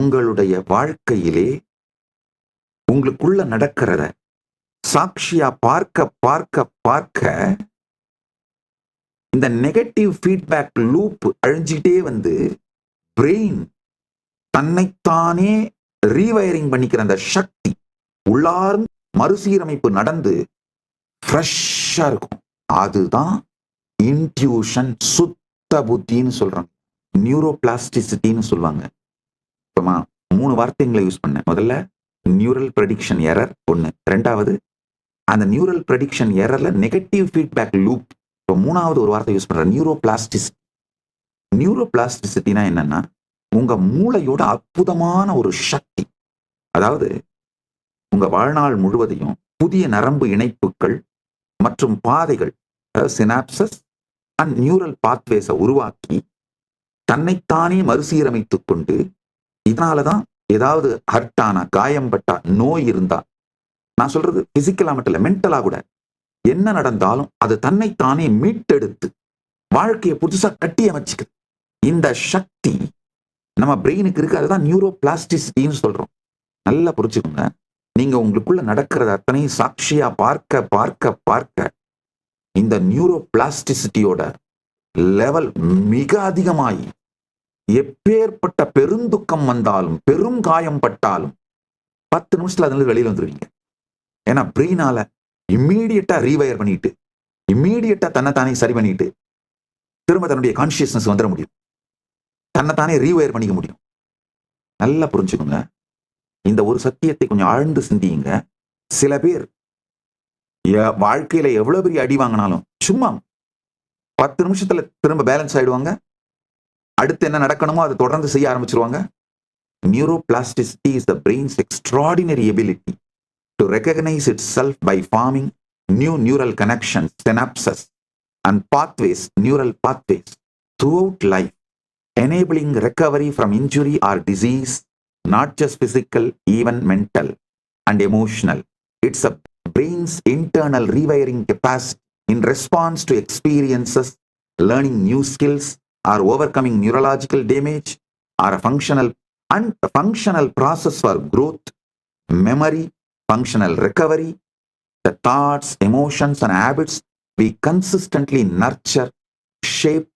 உங்களுடைய வாழ்க்கையிலே உங்களுக்குள்ள நடக்கிறத சாட்சியா பார்க்க பார்க்க பார்க்க இந்த நெகட்டிவ் ஃபீட்பேக் லூப் அழிஞ்சிட்டே வந்து பிரெயின் தன்னைத்தானே ரீவயரிங் பண்ணிக்கிற அந்த சக்தி உள்ளார்ந்து மறுசீரமைப்பு நடந்து ஃப்ரெஷ்ஷா இருக்கும். அதுதான் இன்ட்யூஷன், சுத்த புத்தின்னு சொல்றாங்க. நியூரோபிளாஸ்டிசிட்டின்னு சொல்லுவாங்க. இப்போ 3 வார்த்தைகளை யூஸ் பண்ணேன். முதல்ல நியூரல் ப்ரெடிக்ஷன் எரர் ஒன்று, ரெண்டாவது அந்த நியூரல் ப்ரெடிக்ஷன் எரர்ல நெகட்டிவ் ஃபீட்பேக் லூப். இப்போ 3வது ஒரு வார்த்தை யூஸ் பண்றேன், நியூரோபிளாஸ்டிசிட்டி. நியூரோபிளாஸ்டிசிட்டினா என்னன்னா, உங்க மூளையோட அற்புதமான ஒரு சக்தி. அதாவது உங்க வாழ்நாள் முழுவதையும் புதிய நரம்பு இணைப்புகள் மற்றும் பாதைகள், அதாவது சினாப்சஸ் அண்ட் நியூரல் பாத்வேஸை உருவாக்கி தன்னைத்தானே மறுசீரமைத்துக் கொண்டு, இதனாலதான் ஏதாவது ஹர்ட்டான காயம்பட்டா நோய் இருந்தா, நான் சொல்றது பிசிக்கலா மட்டும் இல்ல, மென்டலா கூட என்ன நடந்தாலும் அது தன்னைத்தானே மீட்டெடுத்து வாழ்க்கையை புதுசா கட்டி அமைச்சுக்குது. இந்த சக்தி நம்ம பிரெயினுக்கு இருக்கு. அதுதான் நியூரோபிளாஸ்டிசிட்டின்னு சொல்றோம். நல்லா புரிச்சுக்கோங்க. நீங்க உங்களுக்குள்ள நடக்கிறது அத்தனை சாட்சியா பார்க்க பார்க்க பார்க்க இந்த நியூரோபிளாஸ்டிசிட்டியோட லெவல் மிக அதிகமாகி எப்பேற்பட்ட பெருந்துக்கம் வந்தாலும் பெரும் காயம் பட்டாலும் 10 நிமிஷத்துல அதுல வெளியில வந்துருவீங்க. ஏன்னா பிரெயினால இம்மீடியட்டா ரீவயர் பண்ணிட்டு, இம்மீடியட்டா தன்னைத்தானே சரி பண்ணிட்டு திரும்ப தன்னுடைய கான்சியஸ்னஸ் வந்துட முடியும். தன்னைத்தானே ரீவயர் பண்ணிக்க முடியும். நல்லா புரிஞ்சுக்கோங்க. இந்த ஒரு சத்தியத்தை கொஞ்சம் ஆழ்ந்து சிந்தியுங்க. சில பேர் வாழ்க்கையில எவ்வளவு பெரிய அடி வாங்கினாலும் சும்மா 10 நிமிஷத்துல திரும்ப பேலன்ஸ் ஆயிடுவாங்க. அடுத்து என்ன நடக்கணுமோ அதை தொடர்ந்து செய்ய ஆரம்பிச்சிருவாங்க. Neuroplasticity is the brain's extraordinary ability to recognize itself by forming new neural connections, synapses, and pathways, neural pathways throughout life, enabling recovery from injury or disease, not just physical, even mental and emotional. It's a brain's internal rewiring capacity in response to experiences, learning new skills, or overcoming neurological damage, or a functional process for growth, memory, functional recovery. The thoughts, emotions, and habits we consistently nurture shape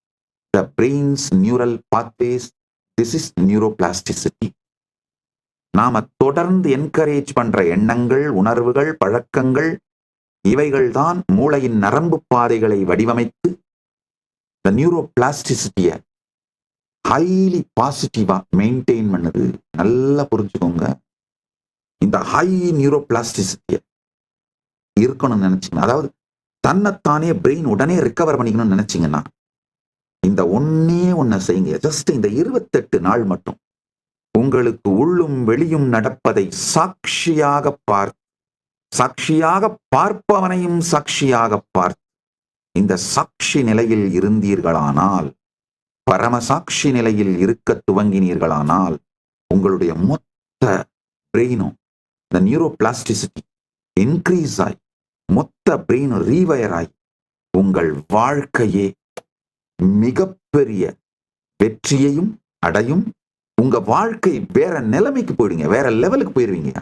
the brain's neural pathways. This is neuroplasticity. நாம தொடர்ந்து encourage பண்ற எண்ணங்கள், உணர்வுகள், பழக்கங்கள், இவைகள் தான் மூளையின் நரம்பு பாதைகளை வடிவமைத்து இந்த நியூரோபிளாஸ்டிசிட்டிய ஹைலி பாசிட்டிவா மெயின்டைன் பண்ணுது. நல்லா புரிஞ்சுக்கோங்க. இந்த ஹை நியூரோபிளாஸ்டிசிட்டிய இருக்கணும்னு நினைச்சீங்க, அதாவது தன்னைத்தானே பிரெயின் உடனே ரிகவர் பண்ணிக்கணும்னு நினைச்சீங்கன்னா இந்த ஒண்ணே செய்யுங்க. ஜஸ்ட் இந்த 28 நாள் மட்டும் உங்களுக்கு உள்ளும் வெளியும் நடப்பதை சாட்சியாக பார்ப்பவனையும் சாட்சியாக பார்த்து இந்த சாட்சி நிலையில் இருந்தீர்களானால், பரமசாட்சி நிலையில் இருக்க துவங்கினீர்களானால், உங்களுடைய மொத்த பிரெயினும் இந்த நியூரோபிளாஸ்டிசிட்டி இன்க்ரீஸ் ஆகி மொத்த பிரெயினும் ரீவயர் ஆகி உங்கள் வாழ்க்கையே மிகப்பெரிய வெற்றியையும் அடையும். உங்க வாழ்க்கை வேற நிலைமைக்கு போயிடுங்க, வேற லெவலுக்கு போயிருவீங்க.